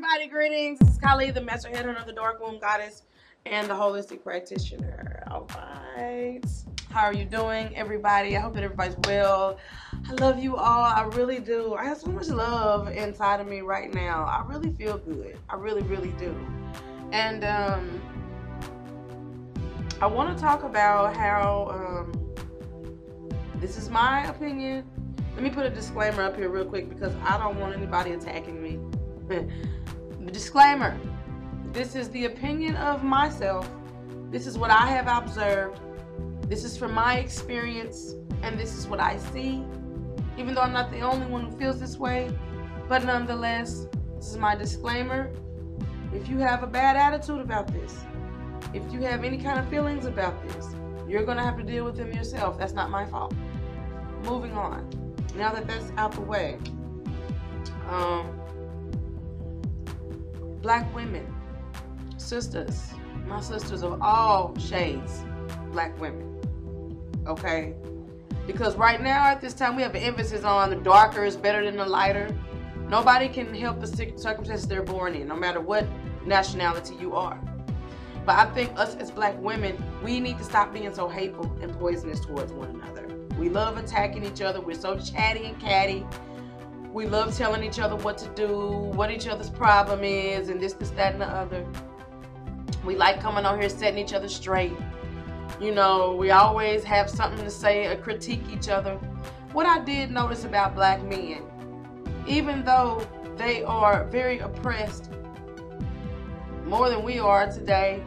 everybody, greetings. This is Kali, the master headhunter, the dark womb goddess, and the holistic practitioner. All right. How are you doing, everybody? I hope that everybody's well. I love you all. I really do. I have so much love inside of me right now. I really feel good. I really, really do. And I want to talk about how this is my opinion. Let me put a disclaimer up here real quick because I don't want anybody attacking me. Disclaimer. This is the opinion of myself. This is what I have observed. This is from my experience, and this is what I see. Even though I'm not the only one who feels this way, but nonetheless, this is my disclaimer. If you have a bad attitude about this, if you have any kind of feelings about this, you're going to have to deal with them yourself. That's not my fault. Moving on. Now that that's out the way, black women, sisters, my sisters of all shades, black women, okay? Because right now at this time we have an emphasis on the darker is better than the lighter. Nobody can help the circumstances they're born in, no matter what nationality you are. But I think us as black women, we need to stop being so hateful and poisonous towards one another. We love attacking each other. We're so chatty and catty. We love telling each other what to do, what each other's problem is, and this, that, and the other. We like coming on here setting each other straight. You know, we always have something to say or critique each other. What I did notice about black men, even though they are very oppressed, more than we are today,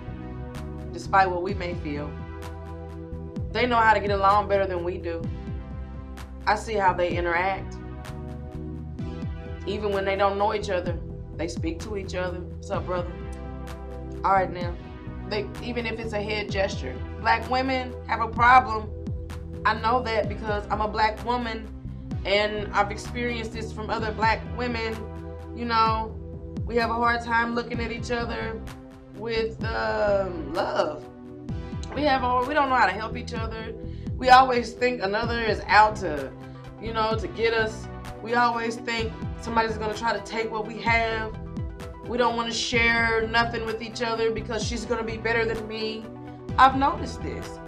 despite what we may feel, they know how to get along better than we do. I see how they interact. Even when they don't know each other, they speak to each other. What's up, brother? All right, now. Even if it's a head gesture. Black women have a problem. I know that because I'm a black woman and I've experienced this from other black women. You know, we have a hard time looking at each other with love. We don't know how to help each other. We always think another is out to, to get us. We always think somebody's going to try to take what we have. We don't want to share nothing with each other because she's going to be better than me. I've noticed this,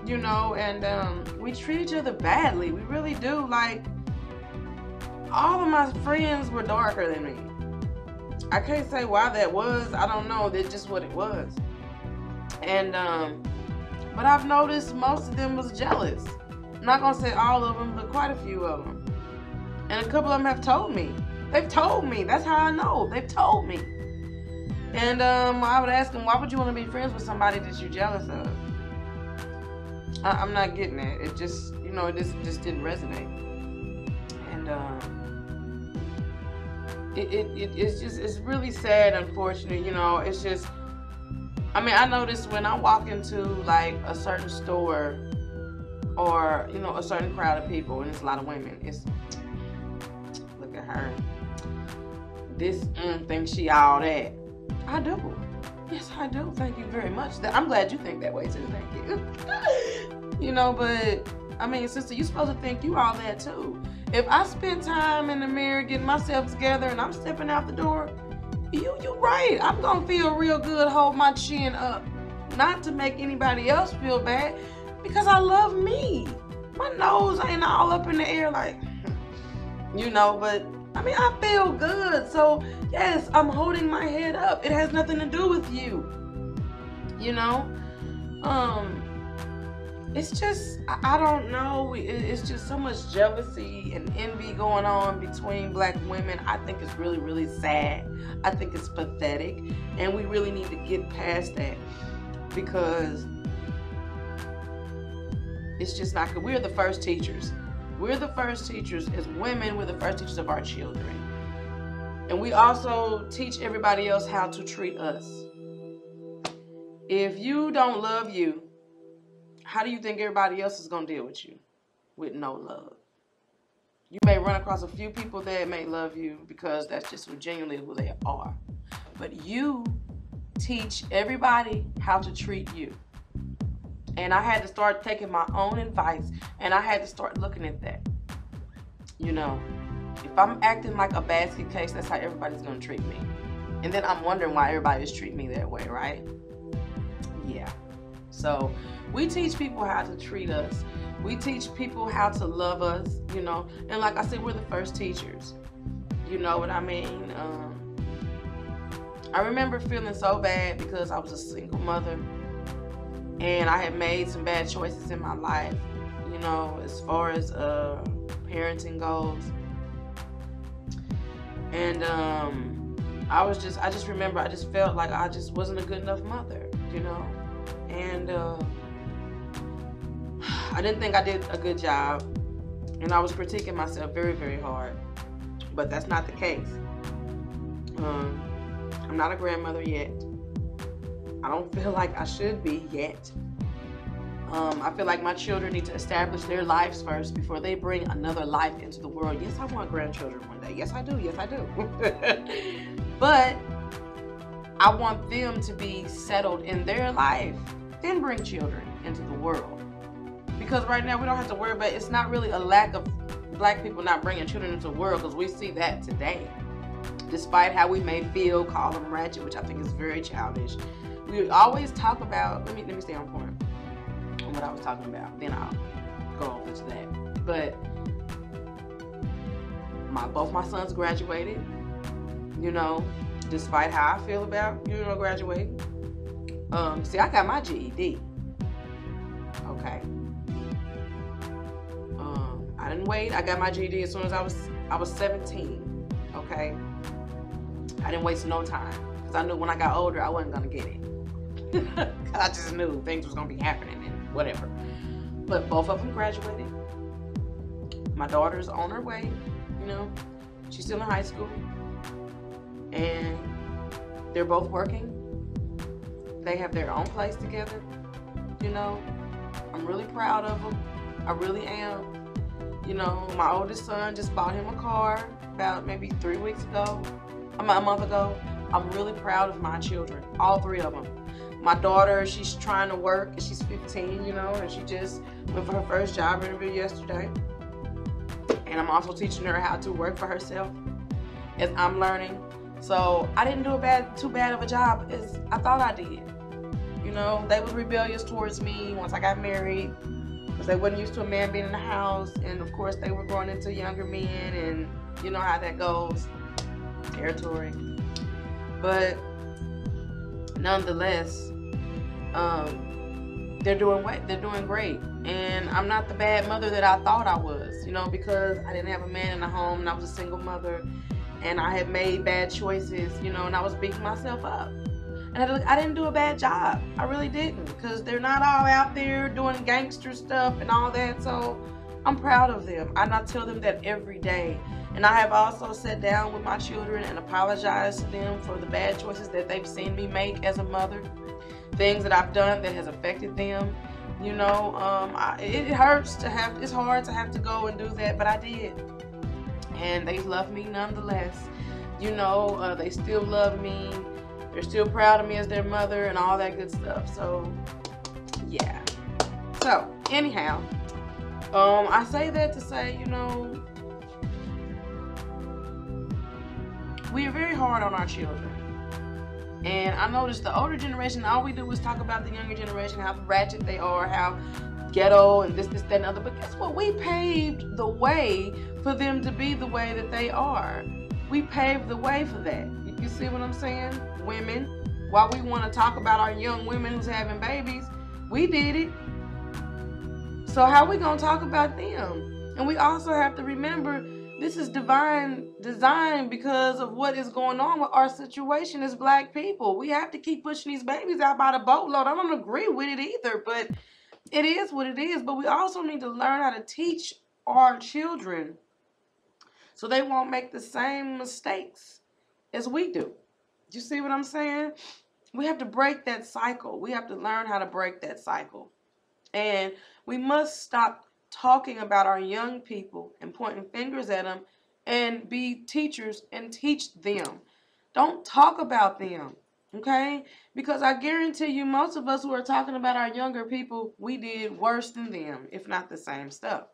and we treat each other badly. We really do. Like, all of my friends were darker than me. I can't say why that was. I don't know. That's just what it was. And, but I've noticed most of them was jealous. I'm not going to say all of them, but quite a few of them. And a couple of them have told me. They've told me. That's how I know. They've told me. And I would ask them, why would you want to be friends with somebody that you're jealous of? I'm not getting it. It just, it just didn't resonate. And it's really sad, unfortunately. It's just, I notice when I walk into like a certain store or, a certain crowd of people, and it's a lot of women, look at her. This thinks she all that. I do. Yes, I do. Thank you very much. I'm glad you think that way too. Thank you. But, sister, you're supposed to think you all that too. If I spend time in the mirror getting myself together and I'm stepping out the door, you're right. I'm going to feel real good, hold my chin up. Not to make anybody else feel bad, because I love me. My nose ain't all up in the air like, but I feel good. So, yes, I'm holding my head up. It has nothing to do with you. It's just, I don't know. It's just so much jealousy and envy going on between black women. I think it's really, really sad. I think it's pathetic. And we really need to get past that, because it's just not good. We're the first teachers. We're the first teachers. As women, we're the first teachers of our children. And we also teach everybody else how to treat us. If you don't love you, how do you think everybody else is going to deal with you? With no love. You may run across a few people that may love you because that's just genuinely who they are. But you teach everybody how to treat you. And I had to start taking my own advice, and I had to start looking at that. If I'm acting like a basket case, that's how everybody's going to treat me. And then I'm wondering why everybody's treating me that way, right? Yeah. So we teach people how to treat us. We teach people how to love us, you know. And like I said, we're the first teachers. You know what I mean? I remember feeling so bad because I was a single mother and I had made some bad choices in my life, you know, as far as parenting goes. And I just remember I just felt like I just wasn't a good enough mother, you know. And I didn't think I did a good job, and I was critiquing myself very, very hard. But that's not the case. I'm not a grandmother yet. I don't feel like I should be yet. I feel like my children need to establish their lives first before they bring another life into the world. Yes, I want grandchildren one day. Yes, I do. Yes, I do. But I want them to be settled in their life, then bring children into the world. Because right now we don't have to worry about it. It's not really a lack of black people not bringing children into the world, because we see that today. Despite how we may feel, call them ratchet, which I think is very childish. We always talk about, let me stay on point on what I was talking about, then I'll go over to that. But both my sons graduated, you know, despite how I feel about, you know, graduating. See, I got my GED. Okay. I didn't wait. I got my GED as soon as I was 17. Okay. I didn't waste no time, because I knew when I got older I wasn't gonna get it. I just knew things was gonna be happening and whatever. But both of them graduated. My daughter's on her way. You know, she's still in high school, and they're both working. They have their own place together. You know, I'm really proud of them. I really am. You know, my oldest son just bought him a car about maybe a month ago. I'm really proud of my children, all three of them. My daughter, she's trying to work, and she's 15, you know, and she just went for her first job interview yesterday. And I'm also teaching her how to work for herself as I'm learning. So I didn't do too bad of a job as I thought I did. You know, they were rebellious towards me once I got married, because they wasn't used to a man being in the house, and of course they were growing into younger men, and you know how that goes, territory. But nonetheless, they're doing great, and I'm not the bad mother that I thought I was, you know, because I didn't have a man in the home, and I was a single mother, and I had made bad choices, you know, and I was beating myself up. And I didn't do a bad job. I really didn't, because they're not all out there doing gangster stuff and all that. So I'm proud of them. And I tell them that every day. And I have also sat down with my children and apologized to them for the bad choices that they've seen me make as a mother. Things that I've done that has affected them. You know, it hurts to have, it's hard to have to go and do that, but I did. And they love me nonetheless. You know, they still love me. They're still proud of me as their mother and all that good stuff. So, yeah. So, anyhow, I say that to say, you know, we are very hard on our children. And I noticed the older generation, all we do is talk about the younger generation, how ratchet they are, how ghetto and this, that, and the other. But guess what? We paved the way for them to be the way that they are. We paved the way for that. You see what I'm saying? Women, while we want to talk about our young women who's having babies, we did it. So how are we going to talk about them? And we also have to remember, this is divine design because of what is going on with our situation as black people. We have to keep pushing these babies out by the boatload. I don't agree with it either, but it is what it is. But we also need to learn how to teach our children so they won't make the same mistakes as we do. You see what I'm saying? We have to break that cycle. We have to learn how to break that cycle. And we must stop talking about our young people and pointing fingers at them and be teachers and teach them. Don't talk about them, okay? Because I guarantee you, most of us who are talking about our younger people, we did worse than them, if not the same stuff.